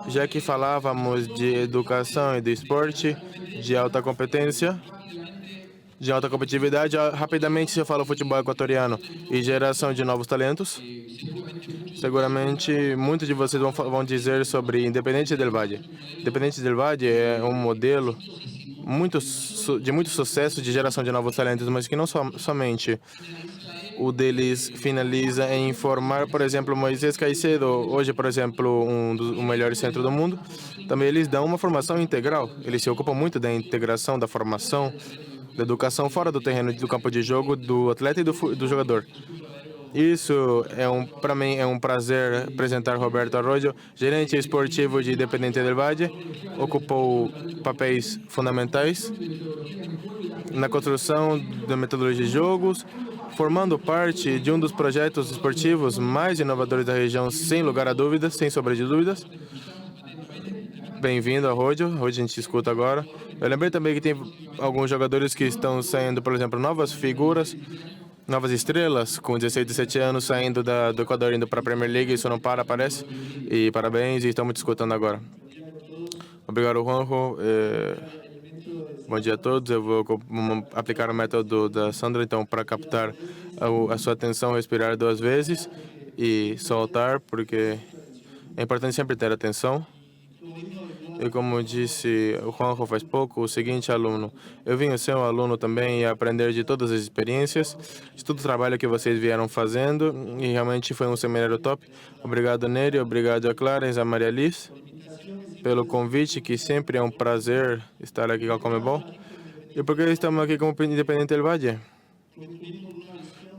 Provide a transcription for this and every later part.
Já que falávamos de educação e de esporte, de alta competência, de alta competitividade, rapidamente se fala futebol equatoriano e geração de novos talentos. Seguramente muitos de vocês vão dizer sobre Independente del Valle. Independente del Valle é um modelo de muito sucesso de geração de novos talentos, mas que não somente o deles finaliza em formar, por exemplo, Moisés Caicedo, hoje, por exemplo, um dos melhores centros do mundo. Também eles dão uma formação integral. Eles se ocupam muito da integração, da formação, da educação fora do terreno do campo de jogo do atleta e do jogador. Isso para mim, é um prazer apresentar Roberto Arroyo, gerente esportivo de Independente del Valle. Ocupou papéis fundamentais na construção da metodologia de jogos, formando parte de um dos projetos esportivos mais inovadores da região, sem lugar a dúvidas, sem sombra de dúvidas. Bem-vindo, Arroyo. Hoje a gente escuta agora. Eu lembrei também que tem alguns jogadores que estão saindo, por exemplo, novas figuras, novas estrelas, com 16, 17 anos, saindo do Equador, indo para a Premier League. Isso não para, parece. E parabéns, e estamos escutando agora. Obrigado, Juanjo. Bom dia a todos. Eu vou aplicar o método da Sandra, então, para captar a sua atenção, respirar 2 vezes e soltar, porque é importante sempre ter atenção. E como disse o Juanjo faz pouco, o seguinte aluno, eu vim ser um aluno também e aprender de todas as experiências, de todo o trabalho que vocês vieram fazendo, e realmente foi um seminário top. Obrigado, Nery, obrigado a Clarence, a Maria Liz, pelo convite, que sempre é um prazer estar aqui com a Comebol. E por que estamos aqui como Independente del Valle?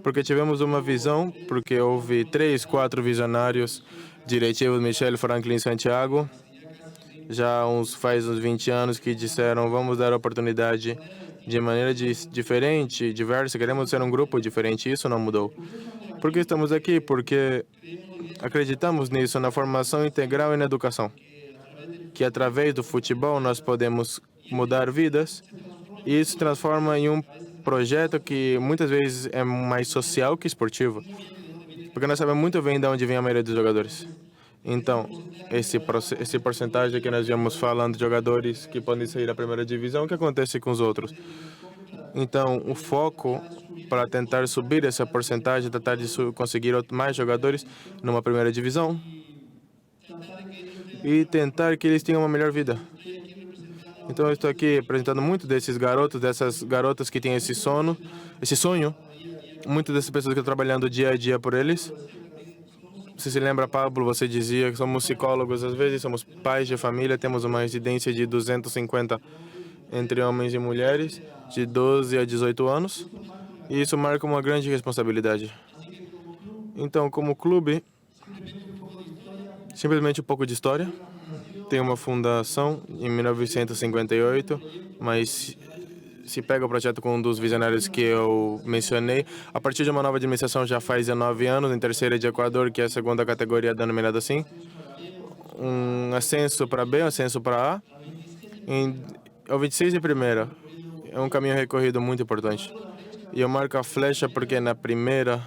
Porque tivemos uma visão, porque houve 3, 4 visionários diretivos, Michel, Franklin, Santiago, já faz uns 20 anos, que disseram: vamos dar oportunidade de maneira diferente, diversa, queremos ser um grupo diferente. Isso não mudou. Por que estamos aqui? Porque acreditamos nisso, na formação integral e na educação, que através do futebol nós podemos mudar vidas, e isso transforma em um projeto que muitas vezes é mais social que esportivo, porque nós sabemos muito bem de onde vem a maioria dos jogadores. Então, esse porcentagem que nós viemos falando de jogadores que podem sair da primeira divisão, o que acontece com os outros? Então, o foco para tentar subir essa porcentagem, tentar de conseguir mais jogadores numa primeira divisão e tentar que eles tenham uma melhor vida. Então, eu estou aqui apresentando muito desses garotos, dessas garotas que têm esse sonho, muitas dessas pessoas que estão trabalhando dia a dia por eles. Você se lembra, Pablo, você dizia que somos psicólogos, às vezes somos pais de família, temos uma incidência de 250 entre homens e mulheres, de 12 a 18 anos, e isso marca uma grande responsabilidade. Então, como clube, simplesmente um pouco de história. Tem uma fundação em 1958, mas se pega o projeto com um dos visionários que eu mencionei, a partir de uma nova administração já faz 19 anos, em terceira de Equador, que é a segunda categoria denominada assim, um ascenso para B, um ascenso para A, ao 26 de primeira. É um caminho recorrido muito importante. E eu marco a flecha porque na primeira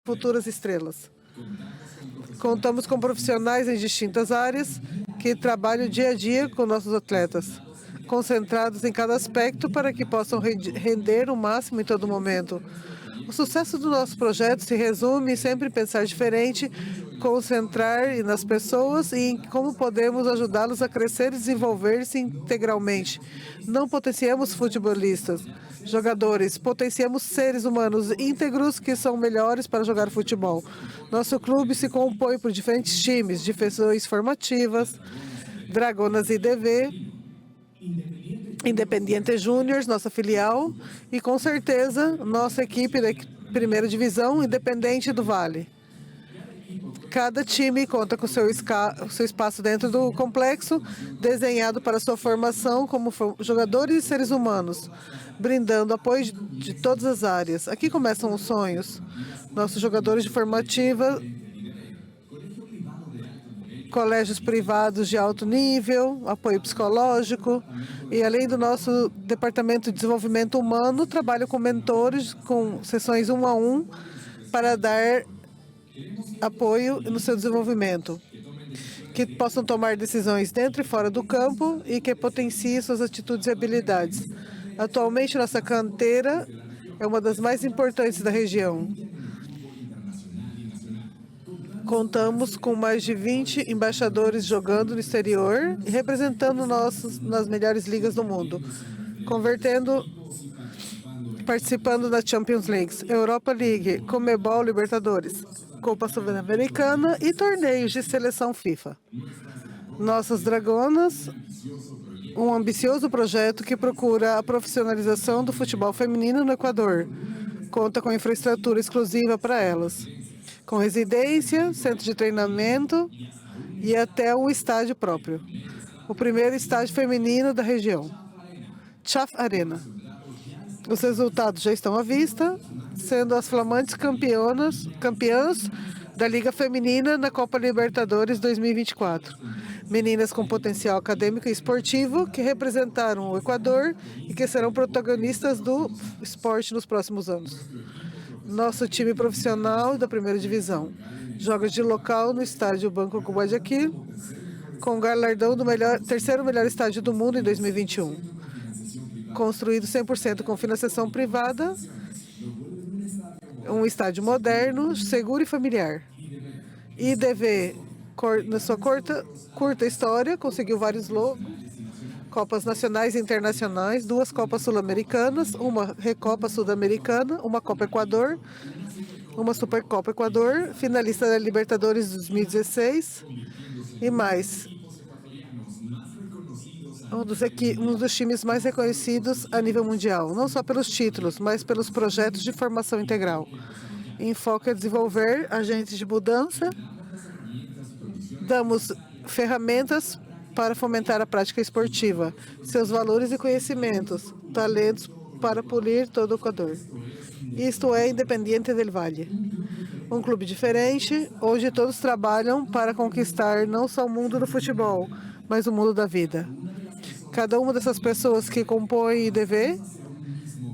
futuras estrelas. Contamos com profissionais em distintas áreas que trabalham dia a dia com nossos atletas, concentrados em cada aspecto para que possam render o máximo em todo momento. O sucesso do nosso projeto se resume em sempre pensar diferente, concentrar nas pessoas e em como podemos ajudá-los a crescer e desenvolver-se integralmente. Não potenciamos futebolistas, jogadores, potenciamos seres humanos íntegros que são melhores para jogar futebol. Nosso clube se compõe por diferentes times, divisões formativas, Dragonas IDV, Independiente Júnior, nossa filial, e com certeza nossa equipe da primeira divisão, Independente do Vale. Cada time conta com seu espaço dentro do complexo, desenhado para sua formação como jogadores e seres humanos, brindando apoio de todas as áreas. Aqui começam os sonhos. Nossos jogadores de formativa, colégios privados de alto nível, apoio psicológico e, além do nosso departamento de desenvolvimento humano, trabalho com mentores, com sessões 1 a 1 para dar apoio no seu desenvolvimento, que possam tomar decisões dentro e fora do campo e que potenciem suas atitudes e habilidades. Atualmente, nossa canteira é uma das mais importantes da região. Contamos com mais de 20 embaixadores jogando no exterior e representando nas melhores ligas do mundo, participando da Champions League, Europa League, Comebol, Libertadores, Copa Sul-Americana e torneios de seleção FIFA. Nossas Dragonas, um ambicioso projeto que procura a profissionalização do futebol feminino no Equador, conta com infraestrutura exclusiva para elas, com residência, centro de treinamento e até um estádio próprio. O primeiro estádio feminino da região, Chaf Arena. Os resultados já estão à vista, sendo as flamantes campeãs da Liga Feminina na Copa Libertadores 2024. Meninas com potencial acadêmico e esportivo que representaram o Equador e que serão protagonistas do esporte nos próximos anos. Nosso time profissional da primeira divisão joga de local no estádio Banco Guayaquil, com o galardão do terceiro melhor estádio do mundo em 2021. Construído 100% com financiação privada, um estádio moderno, seguro e familiar. IDV, na sua curta história, conseguiu vários logos, Copas nacionais e internacionais, 2 Copas Sul-Americanas, uma Recopa Sul-Americana, uma Copa Equador, uma Supercopa Equador, finalista da Libertadores 2016 e mais. Um dos times mais reconhecidos a nível mundial, não só pelos títulos, mas pelos projetos de formação integral. Enfoque é desenvolver agentes de mudança, damos ferramentas para fomentar a prática esportiva, seus valores e conhecimentos, talentos para polir todo o Equador. Isto é Independiente del Valle, um clube diferente, onde todos trabalham para conquistar não só o mundo do futebol, mas o mundo da vida. Cada uma dessas pessoas que compõem IDV,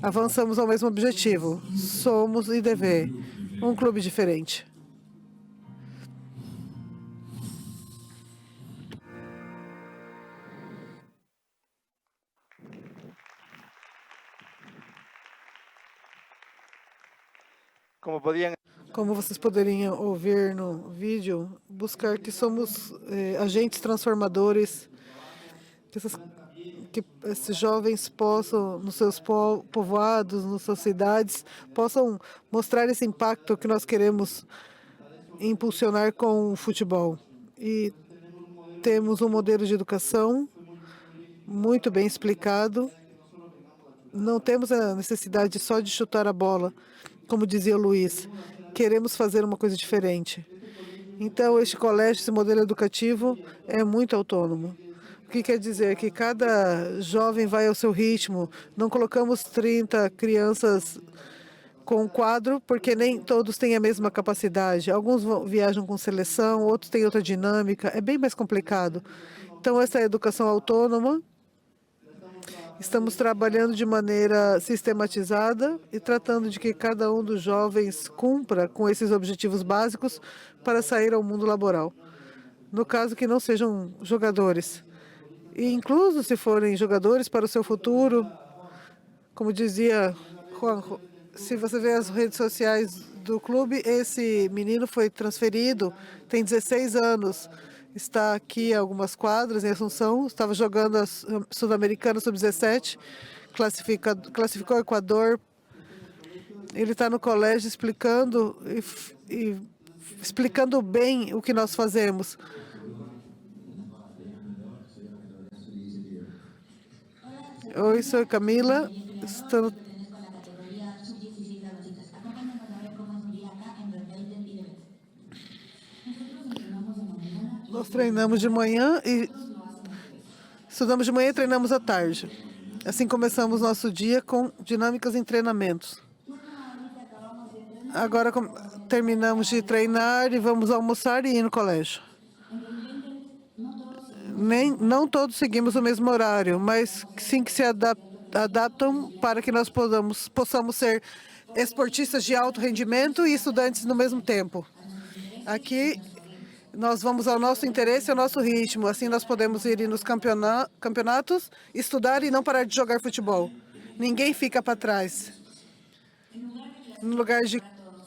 avançamos ao mesmo objetivo. Somos IDV, um clube diferente. Como vocês poderiam ouvir no vídeo, buscar que somos agentes transformadores, que esses jovens possam, nos seus povoados, nas suas cidades, possam mostrar esse impacto que nós queremos impulsionar com o futebol. E temos um modelo de educação muito bem explicado. Não temos a necessidade só de chutar a bola, como dizia o Luiz. Queremos fazer uma coisa diferente. Então, este colégio, esse modelo educativo é muito autônomo. O que quer dizer? Que cada jovem vai ao seu ritmo. Não colocamos 30 crianças com um quadro, porque nem todos têm a mesma capacidade. Alguns viajam com seleção, outros têm outra dinâmica. É bem mais complicado. Então, essa educação autônoma Estamos trabalhando de maneira sistematizada e tratando de que cada um dos jovens cumpra com esses objetivos básicos para sair ao mundo laboral. No caso que não sejam jogadores. E incluso se forem jogadores para o seu futuro, como dizia Juanjo, se você vê as redes sociais do clube, esse menino foi transferido, tem 16 anos, está aqui a algumas quadras em Assunção, estava jogando a Sul-Americana Sub-17, classificou o Equador. Ele está no colégio explicando e explicando bem o que nós fazemos. Oi, sou Camila. Estou... Nós treinamos de manhã e estudamos de manhã e treinamos à tarde. Assim começamos nosso dia com dinâmicas em treinamentos. Agora terminamos de treinar e vamos almoçar e ir no colégio. Não todos seguimos o mesmo horário, mas sim que se adaptam para que nós possamos ser esportistas de alto rendimento e estudantes no mesmo tempo. Aqui nós vamos ao nosso interesse e ao nosso ritmo. Assim nós podemos ir nos campeonatos, estudar e não parar de jogar futebol. Ninguém fica para trás. No lugar de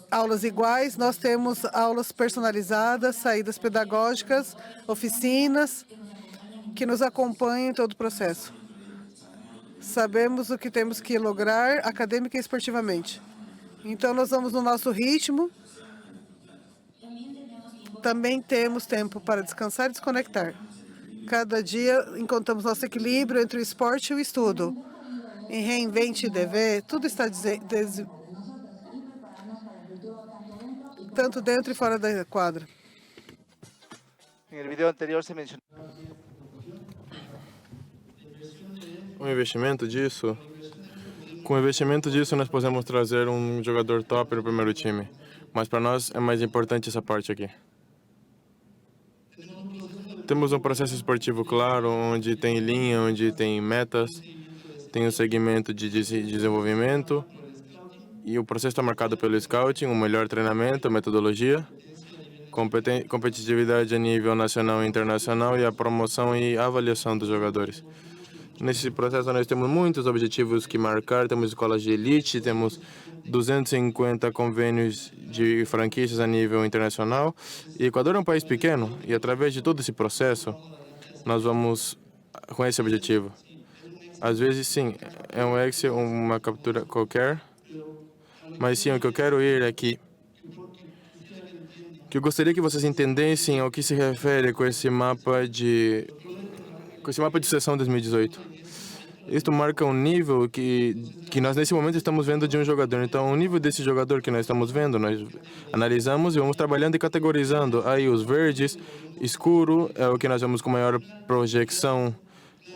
aulas iguais, nós temos aulas personalizadas, saídas pedagógicas, oficinas que nos acompanham em todo o processo. Sabemos o que temos que lograr acadêmica e esportivamente. Então, nós vamos no nosso ritmo. Também temos tempo para descansar e desconectar. Cada dia encontramos nosso equilíbrio entre o esporte e o estudo. Em Reinvente DV, tudo está tanto dentro e fora da quadra. No vídeo anterior se mencionou. Com o investimento disso, nós podemos trazer um jogador top no primeiro time. Mas para nós é mais importante essa parte aqui. Temos um processo esportivo claro, onde tem linha, onde tem metas, tem um segmento de desenvolvimento. E o processo está marcado pelo scouting, um melhor treinamento, metodologia, competitividade a nível nacional e internacional e a promoção e avaliação dos jogadores. Nesse processo nós temos muitos objetivos que marcar, temos escolas de elite, temos 250 convênios de franquias a nível internacional. E Equador é um país pequeno e através de todo esse processo nós vamos com esse objetivo. Às vezes sim, é um Excel, uma captura qualquer, mas sim, o que eu quero ir é que eu gostaria que vocês entendessem ao que se refere com esse mapa de sucessão 2018. Isto marca um nível que nós nesse momento estamos vendo de um jogador. Então, o nível desse jogador que nós estamos vendo, nós analisamos e vamos trabalhando e categorizando. Aí os verdes, escuro, é o que nós vemos com maior projeção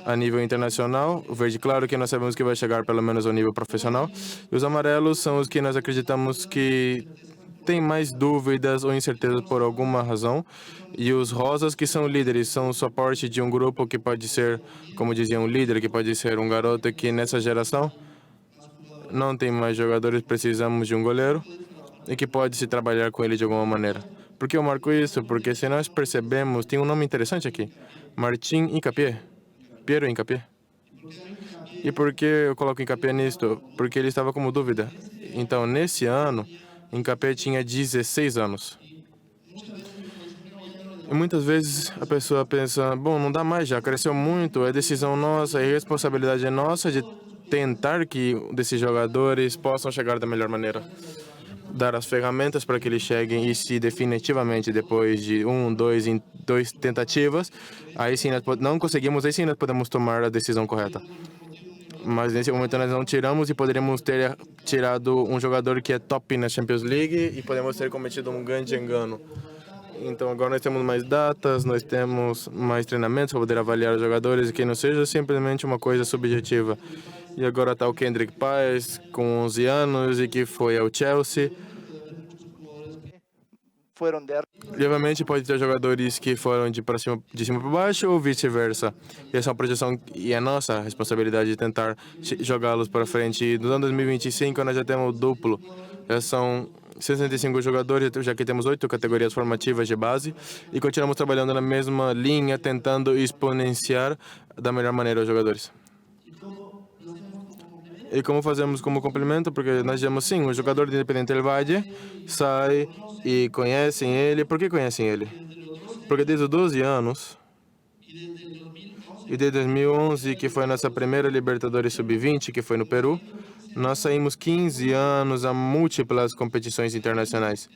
a nível internacional. O verde claro que nós sabemos que vai chegar pelo menos ao nível profissional. E os amarelos são os que nós acreditamos que tem mais dúvidas ou incertezas por alguma razão. E os rosas que são líderes, são o suporte de um grupo que pode ser, como dizia, um líder, que pode ser um garoto que nessa geração não tem mais jogadores, precisamos de um goleiro e que pode se trabalhar com ele de alguma maneira. Por que eu marco isso? Porque se nós percebemos, tem um nome interessante aqui, Martim Incapié, Piero Incapié. E por que eu coloco Incapié nisto? Porque ele estava como dúvida. Então, nesse ano, Incapié tinha 16 anos. E muitas vezes a pessoa pensa, bom, não dá mais já, cresceu muito, é decisão nossa, é responsabilidade nossa de tentar que esses jogadores possam chegar da melhor maneira. Dar as ferramentas para que eles cheguem e se definitivamente depois de dois tentativas, aí sim nós não conseguimos, aí sim nós podemos tomar a decisão correta. Mas nesse momento nós não tiramos e poderíamos ter tirado um jogador que é top na Champions League e podemos ter cometido um grande engano. Então agora nós temos mais datas, nós temos mais treinamentos para poder avaliar os jogadores e que não seja simplesmente uma coisa subjetiva. E agora está o Kendrick Páez com 11 anos e que foi ao Chelsea. fueron de E, obviamente, pode ter jogadores que foram de cima para baixo ou vice-versa. E essa é uma projeção e é nossa responsabilidade de tentar jogá-los para frente. E no ano 2025, nós já temos o duplo. Já são 65 jogadores, já que temos 8 categorias formativas de base. E continuamos trabalhando na mesma linha, tentando exponenciar da melhor maneira os jogadores. E como fazemos como complemento? Porque nós dizemos, sim, o jogador de Independente del Valle sai e conhecem ele. Por que conhecem ele? Porque desde os 12 anos e desde 2011, que foi a nossa primeira Libertadores Sub-20, que foi no Peru, nós saímos 15 anos a múltiplas competições internacionais.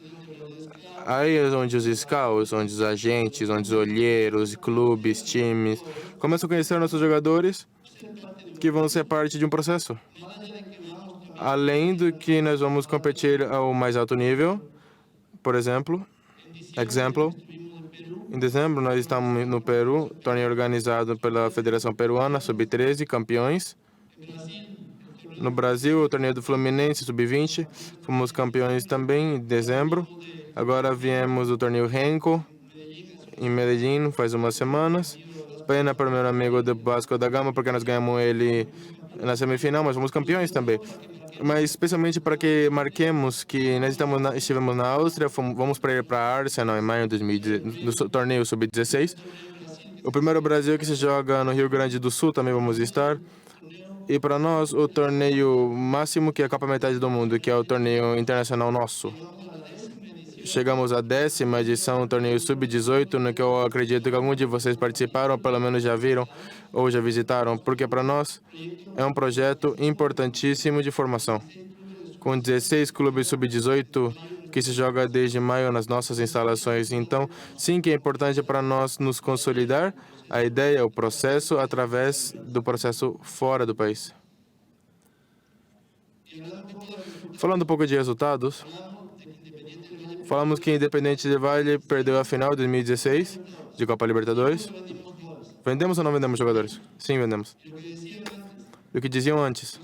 Aí é onde os scouts, onde os agentes, onde os olheiros, clubes, times começam a conhecer nossos jogadores que vão ser parte de um processo. Além do que nós vamos competir ao mais alto nível, por exemplo, em dezembro nós estamos no Peru, torneio organizado pela Federação Peruana, Sub-13, campeões. No Brasil, o torneio do Fluminense, Sub-20, fomos campeões também em dezembro. Agora viemos do torneio Renko, em Medellín, faz umas semanas. Pena para o meu amigo do Vasco da Gama, porque nós ganhamos ele na semifinal, mas fomos campeões também. Mas especialmente para que marquemos que nós estivemos na Áustria, vamos para ir para Arsenal em maio de 2010, no torneio Sub-16. O primeiro Brasil que se joga no Rio Grande do Sul também vamos estar. E para nós, o torneio máximo, que é a Copa Metade do Mundo, que é o torneio internacional nosso. Chegamos à 10ª edição do torneio Sub-18, no que eu acredito que alguns de vocês participaram, pelo menos já viram ou já visitaram, porque para nós é um projeto importantíssimo de formação. Com 16 clubes Sub-18 que se joga desde maio nas nossas instalações. Então, sim que é importante para nós nos consolidar a ideia, o processo, através do processo fora do país. Falando um pouco de resultados, falamos que Independente del Valle perdeu a final de 2016 de Copa Libertadores. Vendemos ou não vendemos jogadores? Sim, vendemos. O que diziam antes.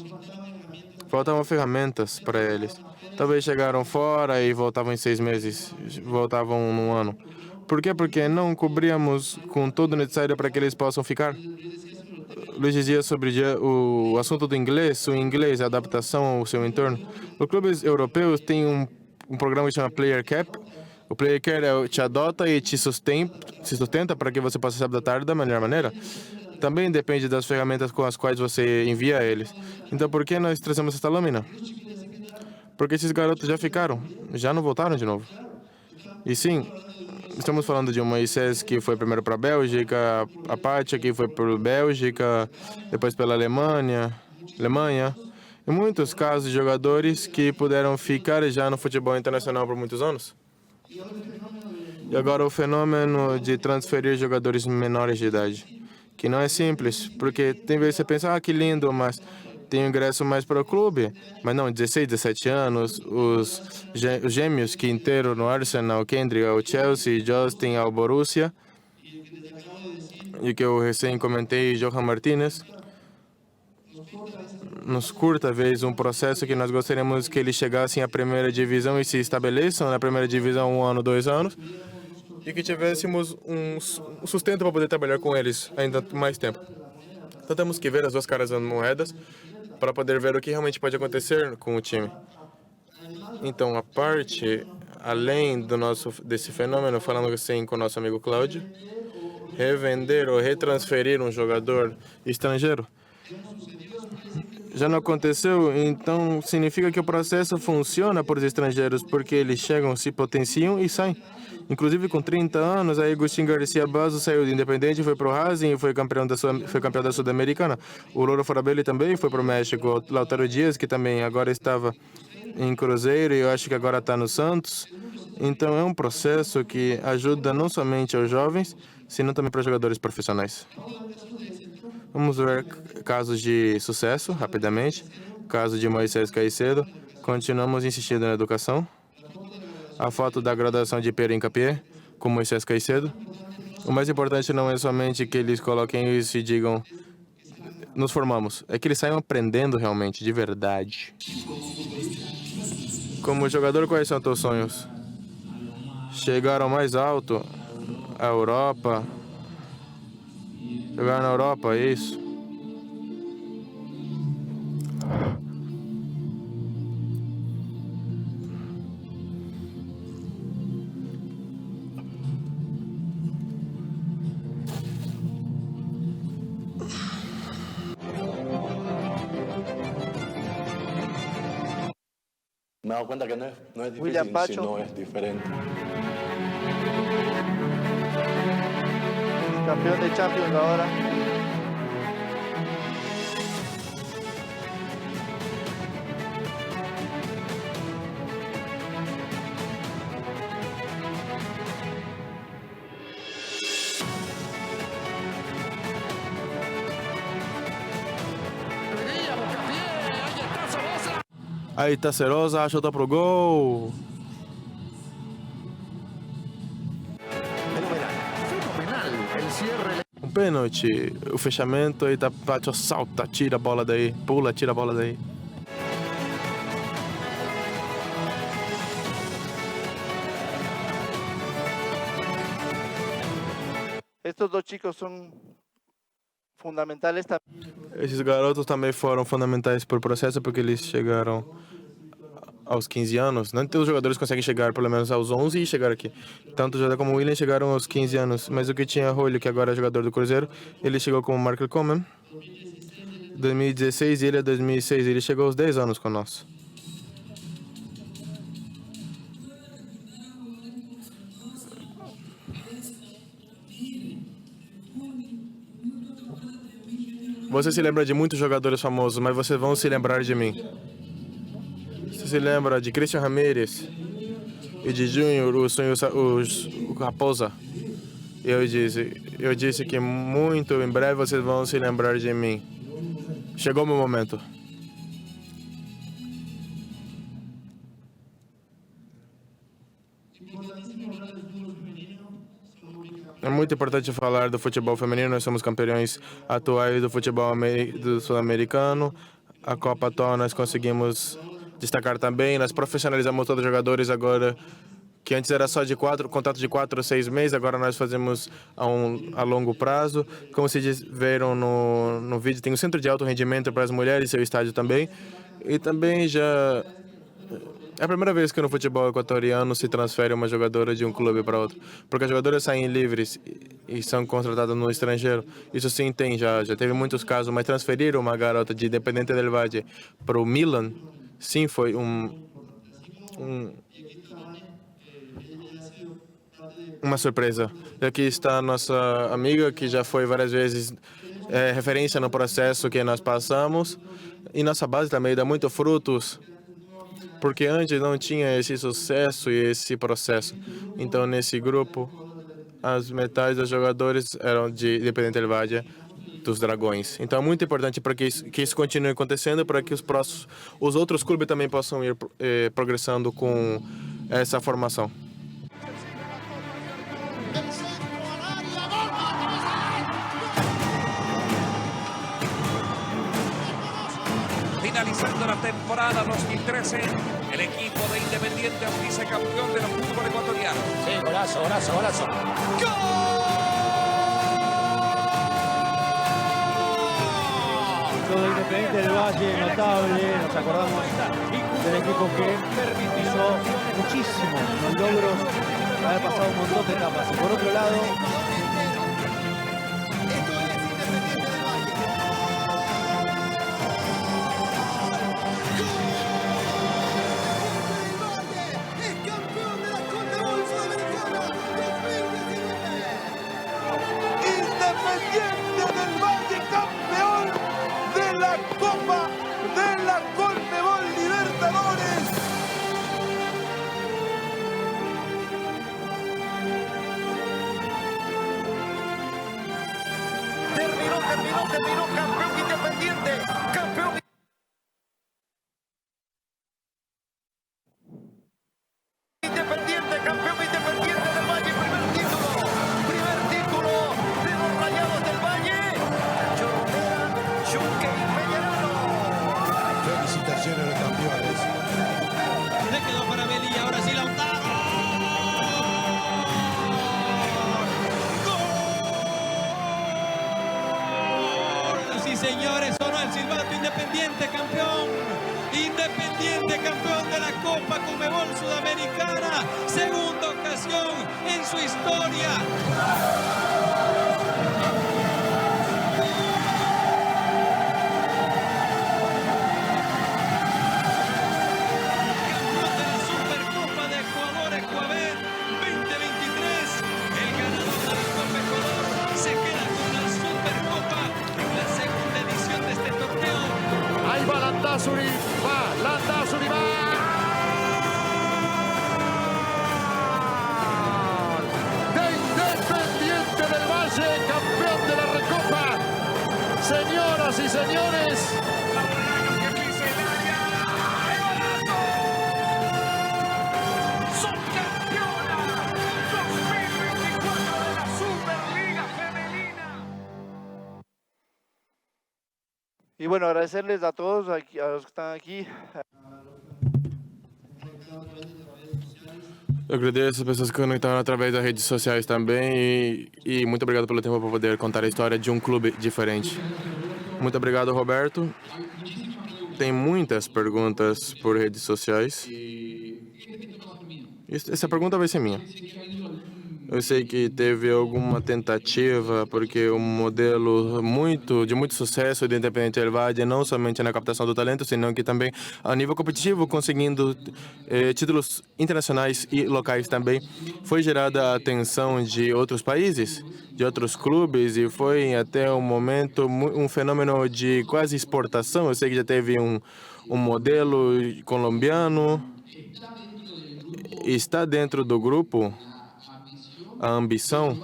Faltavam ferramentas para eles. Talvez chegaram fora e voltavam em 6 meses, voltavam num ano. Por quê? Porque não cobríamos com todo o necessário para que eles possam ficar. Luiz dizia sobre o assunto do inglês, o inglês, a adaptação ao seu entorno. Os clubes europeus têm um programa que se chama Player Cap. O Player Cap te adota e te sustenta para que você possa se adaptar da melhor maneira. Também depende das ferramentas com as quais você envia eles. Então, por que nós trazemos esta lâmina? Porque esses garotos já ficaram, já não voltaram de novo. E sim, estamos falando de um Moisés que foi primeiro para a Bélgica, a Pátia que foi para a Bélgica, depois pela Alemanha. Em muitos casos, jogadores que puderam ficar já no futebol internacional por muitos anos. E agora o fenômeno de transferir jogadores menores de idade, que não é simples, porque tem vezes você pensa, que lindo, mas tem ingresso mais para o clube. Mas não, 16, 17 anos, os gêmeos Quintero no Arsenal, Kendrick ao Chelsea, Justin ao Borussia, e que eu recém comentei, Johan Martínez, nos curta vez um processo que nós gostaríamos que eles chegassem à primeira divisão e se estabeleçam na primeira divisão 1 ano, 2 anos, e que tivéssemos um sustento para poder trabalhar com eles ainda mais tempo. Então temos que ver as duas caras das moedas para poder ver o que realmente pode acontecer com o time. Então, a parte, além desse fenômeno, falando assim com o nosso amigo Cláudio, revender ou retransferir um jogador estrangeiro já não aconteceu, então significa que o processo funciona por os estrangeiros, porque eles chegam, se potenciam e saem. Inclusive, com 30 anos, aí Agustín Garcia Basso saiu de Independente, foi para o Racing e foi campeão da Sul-Americana. O Loro Farabelli também foi para o México. O Lautaro Dias, que também agora estava em Cruzeiro e eu acho que agora está no Santos. Então, é um processo que ajuda não somente aos jovens, senão também para jogadores profissionais. Vamos ver casos de sucesso, rapidamente. Caso de Moisés Caicedo. Continuamos insistindo na educação. A foto da graduação de Pedro Incapié, com Moisés Caicedo. O mais importante não é somente que eles coloquem isso e digam, nos formamos. É que eles saiam aprendendo realmente, de verdade. Como jogador, quais são teus sonhos? chegaram mais alto, a Europa. Chegaram na Europa, é isso. Me he dado cuenta que no es William difícil, Pacho. sino es diferente. Campeón de Champions ahora. Aí tá Serosa, chuta pro gol. Um pênalti, o fechamento, aí tá Pacho, salta, tira a bola daí, pula, tira a bola daí. Estos dos chicos son fundamentales también. Esses garotos também foram fundamentais para o processo porque eles chegaram aos 15 anos. Não todos os jogadores conseguem chegar pelo menos aos 11 e chegar aqui. Tanto o José como o William chegaram aos 15 anos. Mas o que tinha Rolho, que agora é jogador do Cruzeiro, ele chegou como Markel Coman 2016 e ele é 2006. Ele chegou aos 10 anos conosco. Você se lembra de muitos jogadores famosos, mas vocês vão se lembrar de mim. Você se lembra de Christian Ramírez e de Júnior, o Raposa. Eu disse que muito em breve vocês vão se lembrar de mim. Chegou o meu momento. É muito importante falar do futebol feminino. Nós somos campeões atuais do futebol do sul-americano. A Copa atual nós conseguimos destacar também. Nós profissionalizamos todos os jogadores agora, que antes era só de contrato de 4 ou 6 meses, agora nós fazemos a longo prazo. Como vocês viram no vídeo, tem um centro de alto rendimento para as mulheres, seu estádio também. E também já... É a primeira vez que no futebol equatoriano se transfere uma jogadora de um clube para outro. Porque as jogadoras saem livres e são contratadas no estrangeiro. Isso sim tem, já teve muitos casos, mas transferir uma garota de Independiente del Valle para o Milan, sim, foi uma surpresa. E aqui está a nossa amiga, que já foi várias vezes referência no processo que nós passamos. E nossa base também dá muito frutos, porque antes não tinha esse sucesso e esse processo. Então, nesse grupo, as metades dos jogadores eram de Independiente del Valle, dos Dragões. Então, é muito importante para que isso continue acontecendo, para que os outros clubes também possam ir progressando com essa formação. Finalizando la temporada 2013, el equipo de Independiente es vicecampeón del fútbol ecuatoriano. Sí, golazo, golazo, golazo. Todo Independiente del Valle, notable. Nos acordamos del equipo que hizo muchísimo los logros, haber pasado un montón de etapas. Y por otro lado, Independiente del Valle, campeón de la Copa de la Conmebol Libertadores. Terminó, campeón Independiente, campeón. Independiente, campeón Independiente del Valle, primer título de los Rayados del Valle. Chorotera, Yunque y Peñarano. Felicitaciones a los campeones. Le quedó para Belilla, ahora sí Lautaro. señores, sonó el silbato. Independiente campeón. Independiente campeón de la Copa Conmebol Sudamericana. Segunda ocasión en su historia. Landázuri va. De Independiente del Valle, campeón de la Recopa. Señoras y señores. Son campeonas 2024 de la Superliga Femenina. Y bueno, agradecerles a todos, a los que están aqui. Eu agradeço as pessoas que conectaram através das redes sociais também e muito obrigado pelo tempo para poder contar a história de um clube diferente. Muito obrigado, Roberto. Tem muitas perguntas por redes sociais. Essa pergunta vai ser minha. Eu sei que teve alguma tentativa, porque um modelo de muito sucesso de Independiente del Valle, não somente na captação do talento, senão que também a nível competitivo, conseguindo títulos internacionais e locais também, foi gerada a atenção de outros países, de outros clubes, e foi até o momento um fenômeno de quase exportação. Eu sei que já teve um modelo colombiano. Está dentro do grupo a ambição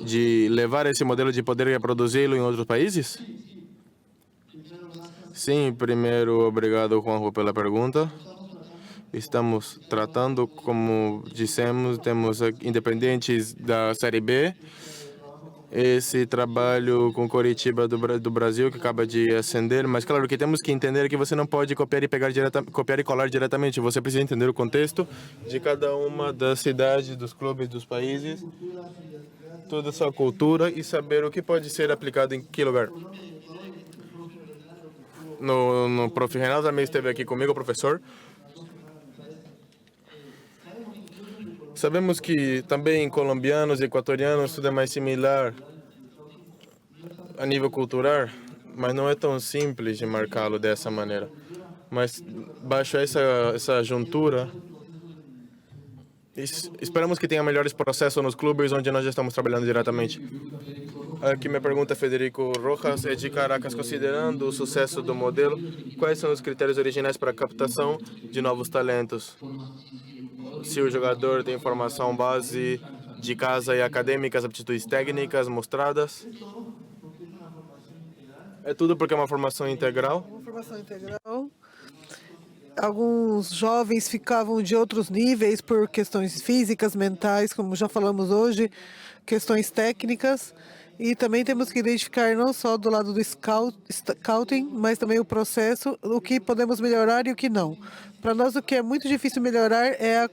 de levar esse modelo de poder reproduzi-lo em outros países? Sim, primeiro, obrigado, Juanjo, pela pergunta. Estamos tratando, como dissemos, temos independentes da Série B. Esse trabalho com Coritiba do Brasil, que acaba de ascender, mas claro que temos que entender que você não pode copiar e colar diretamente. Você precisa entender o contexto de cada uma das cidades, dos clubes, dos países, toda a sua cultura e saber o que pode ser aplicado em que lugar. No Prof. Reinaldo também esteve aqui comigo, o professor. Sabemos que também colombianos e equatorianos tudo é mais similar a nível cultural, mas não é tão simples de marcá-lo dessa maneira. Mas baixo essa juntura, esperamos que tenha melhores processos nos clubes onde nós já estamos trabalhando diretamente. Aqui minha pergunta, Federico Rojas, é de Caracas. Considerando o sucesso do modelo, quais são os critérios originais para a captação de novos talentos? Se o jogador tem formação base de casa e acadêmicas, aptitudes técnicas mostradas. É tudo porque é uma formação integral? Uma formação integral. Alguns jovens ficavam de outros níveis por questões físicas, mentais, como já falamos hoje, questões técnicas. E também temos que identificar não só do lado do scouting, mas também o processo, o que podemos melhorar e o que não. Para nós, o que é muito difícil melhorar é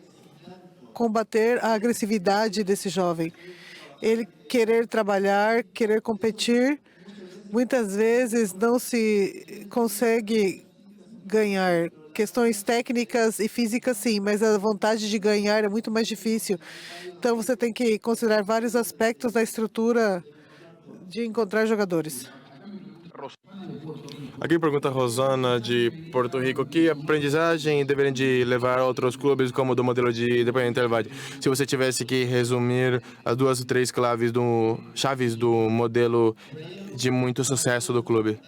combater a agressividade desse jovem. Ele querer trabalhar, querer competir, muitas vezes não se consegue ganhar. Questões técnicas e físicas, sim, mas a vontade de ganhar é muito mais difícil. Então, você tem que considerar vários aspectos da estrutura de encontrar jogadores. Aqui pergunta a Rosana, de Porto Rico. Que aprendizagem deveriam de levar a outros clubes como do modelo de Independiente del Valle? Se você tivesse que resumir as 2 ou 3 chaves do modelo de muito sucesso do clube.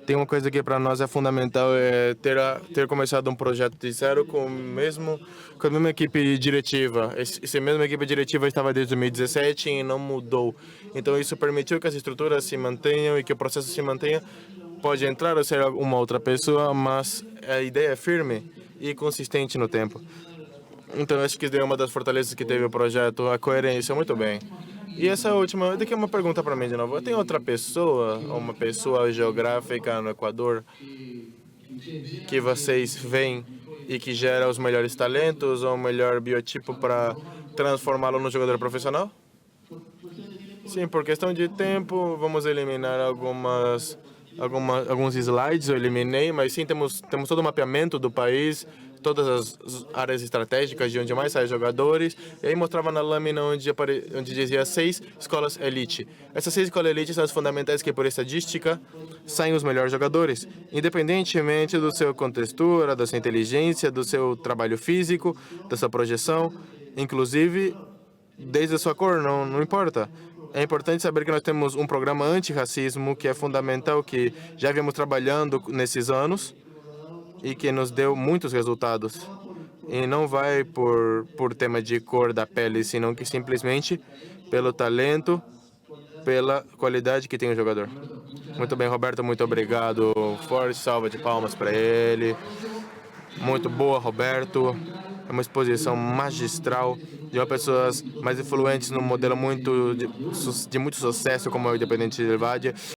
Tem uma coisa que para nós é fundamental, é ter começado um projeto de zero com a mesma equipe diretiva. Essa mesma equipe diretiva estava desde 2017 e não mudou. Então isso permitiu que as estruturas se mantenham e que o processo se mantenha. Pode entrar ou ser uma outra pessoa, mas a ideia é firme e consistente no tempo. Então acho que isso é uma das fortalezas que teve o projeto, a coerência. Muito bem. E essa última, daqui é uma pergunta para mim de novo. Tem outra pessoa, uma pessoa geográfica no Equador, que vocês veem e que gera os melhores talentos ou o melhor biotipo para transformá-lo no jogador profissional? Sim, por questão de tempo, vamos eliminar algumas alguns slides eu eliminei, mas sim temos todo o mapeamento do país, todas as áreas estratégicas de onde mais saem jogadores. E aí mostrava na lâmina onde dizia 6 escolas elite. Essas 6 escolas elite são as fundamentais que, por estadística, saem os melhores jogadores, independentemente do seu contextura, da sua inteligência, do seu trabalho físico, da sua projeção, inclusive desde a sua cor, não importa. É importante saber que nós temos um programa antirracismo que é fundamental, que já viemos trabalhando nesses anos e que nos deu muitos resultados. E não vai por tema de cor da pele, senão que simplesmente pelo talento, pela qualidade que tem o jogador. Muito bem, Roberto, muito obrigado. Forte salva de palmas para ele. Muito boa, Roberto. É uma exposição magistral de uma pessoas mais influentes num modelo de muito sucesso como é o Independente Del Valle.